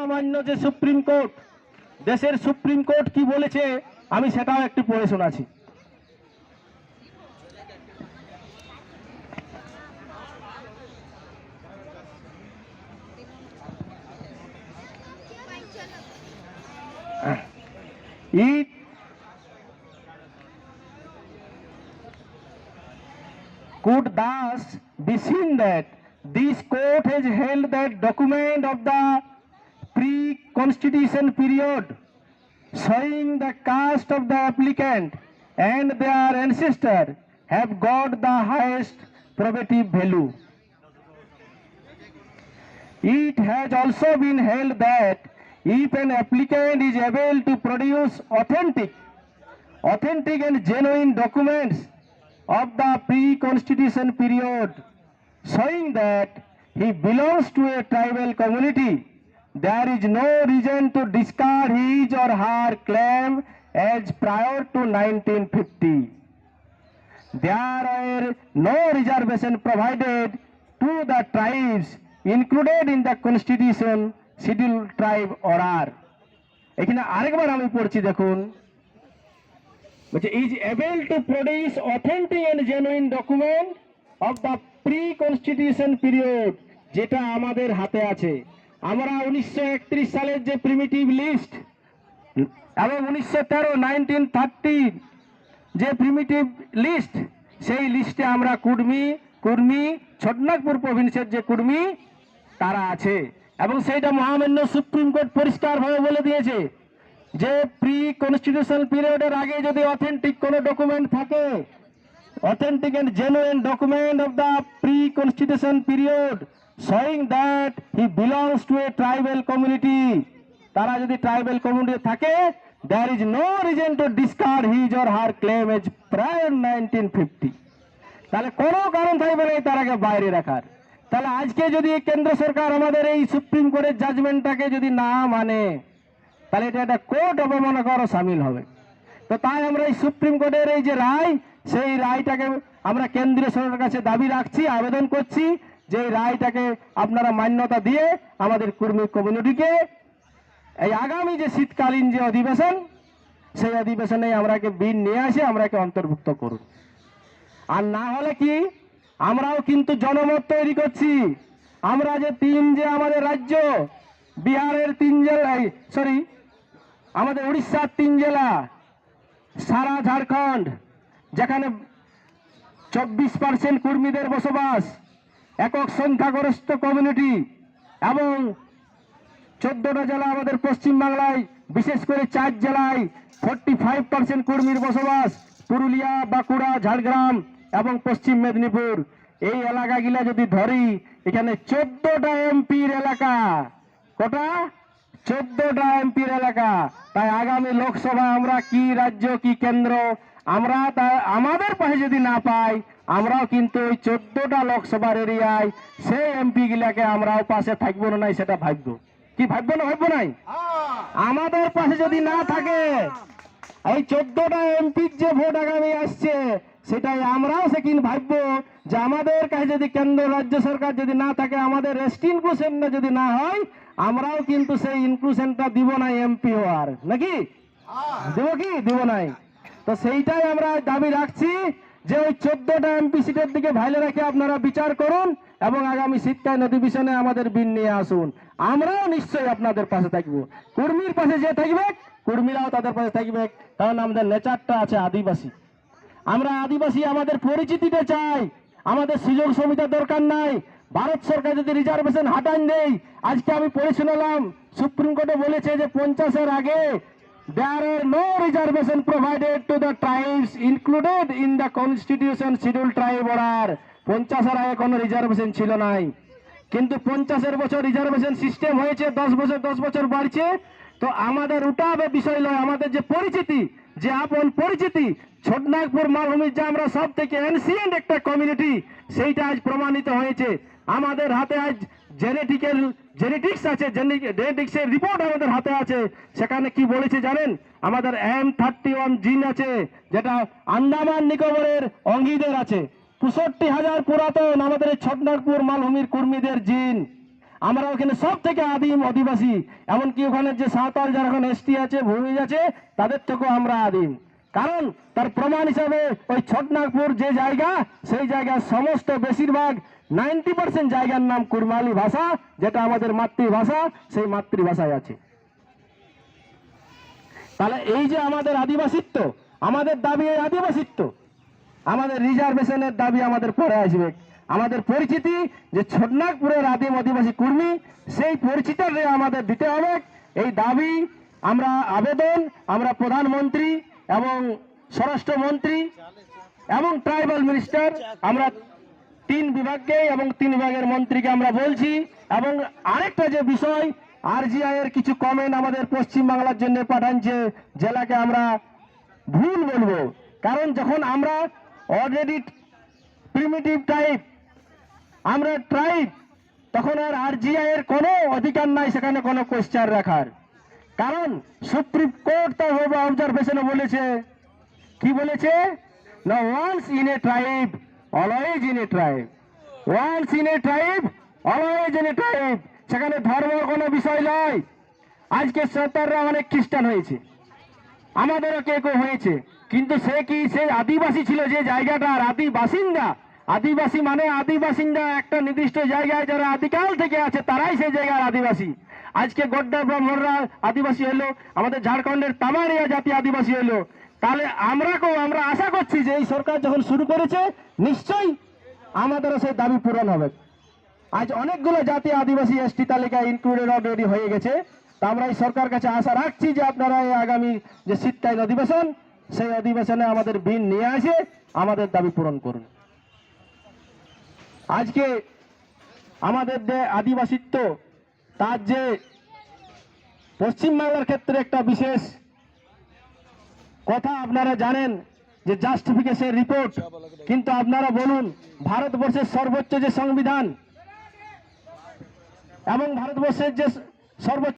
মহামান্য যে supreme court, দেশের সুপ্রিম কোর্ট কি বলেছে আমি সেটাও একটু পড়ে শোনাচ্ছি। It could thus be seen that this court has held that document of the pre-constitution period showing the caste of the applicant and their ancestor have got the highest probative value. It has also been held that if an applicant is able to produce authentic and genuine documents of the pre-constitution period showing that he belongs to a tribal community, there is no reason to discard his or her claim as prior to 1950. There are no reservation provided to the tribes included in the constitution scheduled tribe order. এখানে আরেকবার আমি পড়ছি দেখুন, বলছে is able to produce authentic and genuine document of the pre-constitution period, যেটা আমাদের হাতে আছে। আমরা 1931 সালের যে প্রিমিটিভ লিস্ট এবং 1913 যে প্রিমিটিভ লিস্ট, সেই লিস্টে আমরা কুর্মি ছোটনাগপুর প্রভিন্সের যে কুর্মি তারা আছে এবং সেইটা মহামান্য সুপ্রিম কোর্ট পরিষ্কারভাবে বলে দিয়েছে যে প্রি কনস্টিটিউশনাল পিরিয়ডের আগে যদি অথেন্টিক কোনো ডকুমেন্ট থাকে, authentic and genuine document of the pre-constitution period showing that he belongs to a tribal community, তারা যদি ট্রাইবাল কমিউনিটি থাকে, there is no reason to discard his or her claim as prior 1950. তাহলে কোনো কারণ থাকবে না তারাকে বাইরে রাখার। তাহলে আজকে যদি কেন্দ্র সরকার আমাদের এই সুপ্রিম কোর্টের জাজমেন্টটাকে যদি না মানে, তাহলে এটা একটা কোর্ট অবমাননা করা সামিল হবে। তো তাই আমরা এই সুপ্রিম কোর্টের এই যে রায়, সেই রায়টাকে আমরা কেন্দ্রীয় সরকারের কাছে দাবি রাখছি, আবেদন করছি যে এই রায়টাকে আপনারা মান্যতা দিয়ে আমাদের কুর্মী কমিউনিটিকে এই আগামী যে শীতকালীন যে অধিবেশন, সেই অধিবেশনে আমরাকে বিল নিয়ে আসে আমরাকে অন্তর্ভুক্ত করুন। আর না হলে কি আমরাও কিন্তু জনমত তৈরি করছি। আমরা যে আমাদের রাজ্য, বিহারের 3 জেলা, আমাদের উড়িষ্যার 3 জেলা, সারা ঝাড়খণ্ড যেখানে 24% কুর্মীদের বসবাস, একক সংখ্যাগরিষ্ঠ কমিউনিটি, এবং 14টা জেলা আমাদের পশ্চিমবাংলায়, বিশেষ করে 4 জেলায় 45% কুর্মীর বসবাস, পুরুলিয়া, বাঁকুড়া, ঝাড়গ্রাম এবং পশ্চিম মেদিনীপুর। এই এলাকাগুলা যদি ধরি, এখানে 14টা এমপির এলাকা। কটা? 14টা এমপির এলাকা। তাই আগামী লোকসভা আমরা কি রাজ্য কি কেন্দ্র আমরা আমাদের পাশে যদি না পাই, আমরাও কিন্তু ওই 14টা লোকসভার এরিয়ায় সেই এমপি গুলাকে আমরাও পাশে থাকবো না, নাই সেটা ভাববো। কি ভাববো না? ভাববো নাই? আমাদের পাশে যদি না থাকে, এই 14টা এমপির যে ভোট আগামী আসছে, সেটাই আমরাও সেদিন ভাববো যে আমাদের কাছে যদি কেন্দ্র রাজ্য সরকার যদি না থাকে, আমাদের রেস্ট ইনক্লুশনটা যদি না হয়, আমরাও কিন্তু সেই ইনক্লুশনটা দিব না এমপি হওয়ার, নাকি দেবো? কি দিব নাই? তো সেইটাই আমরা দাবি রাখছি যে ওই 14টা এমপি সিটের দিকে ভাইলে রেখে আপনারা বিচার করুন এবং আগামী শীতকালীন অধিবেশনে আমাদের বিল নিয়ে আসুন। আমরাও নিশ্চয়ই আপনাদের পাশে থাকবো। কুর্মীর পাশে যে থাকবে, কুর্মীরাও তাদের পাশে থাকবে, কারণ আমাদের নেচারটা আছে আদিবাসী। আমরা আদিবাসী, আমাদের পরিচিতিতে চাই, আমাদের সুযোগ সুবিধার দরকার নাই। ভারত সরকার যদি রিজার্ভেশন হাটান দেয়, আজকে আমি পড়ে শুনলাম সুপ্রিম কোর্টে বলেছে যে 50-এর আগে there are no reservation provided to the tribes included in the constitution scheduled tribe order. 50-এর আগে কোনো রিজার্ভেশন ছিল নাই, কিন্তু 50-এর বছর রিজার্ভেশন সিস্টেম হয়েছে, 10 বছর বাড়ছে। তো আমাদের ওটা বিষয় নয়, আমাদের যে পরিচিতি, যে আপন পরিচিতি, ছোটনাগপুর মালভূমির যে আমরা সব থেকে এনসিয়েন্ট একটা কমিউনিটি, সেইটা আজ প্রমাণিত হয়েছে। আমাদের হাতে আজ জেনেটিক্স আছে, জেনেটিক্সের রিপোর্ট আমাদের হাতে আছে। সেখানে কি বলেছে জানেন? আমাদের M31 জিন আছে, যেটা আন্দামান নিকোবরের অঙ্গীদের আছে। 65,000 পুরাতন আমাদের ছোটনাগপুর মালভূমির কুর্মীদের জিন। আমরা ওখানে সব থেকে আদিম অধিবাসী, এমনকি ওখানে যে সাঁওতাল যারা এখন এসটি আছে, ভূমি আছে, তাদের থেকেও আমরা আদিম। কারণ তার প্রমাণ হিসাবে ওই ছোটনাগপুর যে জায়গা, সেই জায়গার সমস্ত বেশিরভাগ 90% জায়গার নাম কুড়মালি ভাষা, যেটা আমাদের মাতৃভাষা, সেই মাতৃভাষায় আছে। তাহলে এই যে আমাদের আদিবাসিত্ব, আমাদের দাবি এই আদিবাসিত্ব, আমাদের রিজার্ভেশনের দাবি আমাদের পরে আসবে। আমাদের পরিচিতি যে ছোটনাগপুরের আদিম অধিবাসী কুর্মী, সেই পরিচিতিটা আমাদের দিতে হবে। এই দাবি আমরা আবেদন আমরা প্রধানমন্ত্রী এবং স্বরাষ্ট্রমন্ত্রী এবং ট্রাইবাল মিনিস্টার, আমরা 3 বিভাগকে এবং 3 বিভাগের মন্ত্রীকে আমরা বলছি। এবং আরেকটা যে বিষয়, আরজিআই এর কিছু কমেন্ট আমাদের পশ্চিমবাংলার জন্য পাঠাচ্ছে, জেলাকে আমরা ভুল বলবো। কারণ যখন আমরা অলরেডি প্রিমিটিভ টাইপ, আমরা ট্রাইব, তখন আর আরজিআই এর কোনো অধিকার নাই সেখানে কোনো কোশ্চেন রাখার। কারণ সুপ্রিম কোর্ট তার অবজারভেশনে বলেছে, কি বলেছে না, once in a tribe always in a tribe, once in a tribe always in a tribe. সেখানে ধর্মের কোনো বিষয় নয়। আজকে সরকাররা অনেক খ্রিস্টান হয়েছে, আমাদেরও কেউ কেউ হয়েছে, কিন্তু সে কি সে আদিবাসী ছিল যে জায়গাটার আদিবাসিন্দা? আদিবাসী মানে আদিবাসিন্দা একটা নির্দিষ্ট জায়গায় যারা আদিকাল থেকে আছে, তারাই সেই জায়গার আদিবাসী। আজকে গোড্ডা ব্রাহ্মণরা আদিবাসী হলো, আমাদের ঝাড়খণ্ডের তামারিয়া জাতি আদিবাসী হলো। তাহলে আমরা আশা করছি যে এই সরকার যখন শুরু করেছে, নিশ্চয়ই আমাদেরও সেই দাবি পূরণ হবে। আজ অনেকগুলো জাতি আদিবাসী এসটি তালিকায় ইনক্লুডেড অলরেডি হয়ে গেছে। তা আমরা এই সরকার কাছে আশা রাখছি যে আপনারা এই আগামী যে শীতকালীন অধিবেশন, সেই অধিবেশনে আমাদের বিল নিয়ে আসে আমাদের দাবি পূরণ করুন। আজকে আমাদের যে আদিবাসিত্ব, তার যে পশ্চিমবাংলার ক্ষেত্রে একটা বিশেষ কথা আপনারা জানেন যে জাস্টিফিকেশন রিপোর্ট, কিন্তু আপনারা বলুন ভারতবর্ষের সর্বোচ্চ যে সংবিধান এবং ভারতবর্ষের যে সর্বোচ্চ